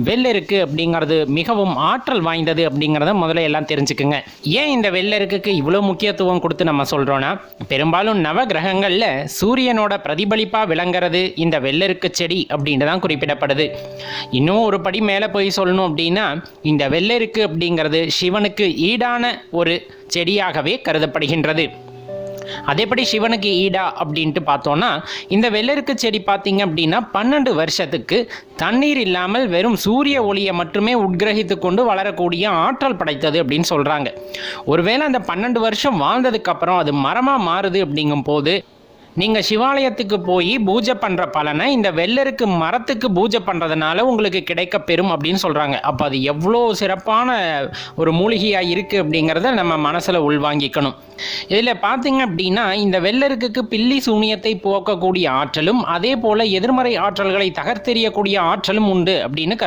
வெள்ளெருக்கு அப்படிங்கிறது மிகவும் ஆற்றல் வாய்ந்தது அப்படிங்கிறத முதல்ல எல்லாம் தெரிஞ்சுக்குங்க. ஏன் இந்த வெள்ளெருக்குக்கு இவ்வளோ முக்கியத்துவம் கொடுத்து நம்ம சொல்கிறோன்னா, பெரும்பாலும் நவ கிரகங்களில் சூரியனோட பிரதிபலிப்பாக விளங்குறது இந்த வெள்ளெருக்கு செடி அப்படின்னு தான் குறிப்பிடப்படுது. இன்னும் ஒரு படி மேலே போய் சொல்லணும் அப்படின்னா, இந்த வெள்ளெருக்கு அப்படிங்கிறது சிவனுக்கு ஈடான ஒரு செடியாகவே கருதப்படுகின்றது. அதேபடி சிவனுக்கு ஈடா அப்படின்ட்டு பார்த்தோன்னா, இந்த வெள்ளெருக்கு செடி பார்த்தீங்க அப்படின்னா 12 வருஷத்துக்கு தண்ணீர் இல்லாமல் வெறும் சூரிய ஒளியை மட்டுமே உட்கிரகித்து கொண்டு வளரக்கூடிய ஆற்றல் படைத்தது அப்படின்னு சொல்கிறாங்க. ஒருவேளை அந்த 12 வருஷம் வாழ்ந்ததுக்கப்புறம் அது மரமாக மாறுது அப்படிங்கும் போது, நீங்கள் சிவாலயத்துக்கு போய் பூஜை பண்ணுற பலனை இந்த வெள்ளெருக்கு மரத்துக்கு பூஜை பண்ணுறதுனால உங்களுக்கு கிடைக்க பெறும் அப்படின்னு சொல்கிறாங்க. அப்போ அது எவ்வளோ சிறப்பான ஒரு மூலிகையாக இருக்குது அப்படிங்கிறத நம்ம மனசில் உள்வாங்கிக்கணும். இதில் பார்த்தீங்க அப்படின்னா, இந்த வெள்ளெருக்குக்கு பில்லி சூனியத்தை போக்கக்கூடிய ஆற்றலும் அதே போல் எதிர்மறை ஆற்றல்களை தகர்த்தெறியக்கூடிய ஆற்றலும் உண்டு அப்படின்னு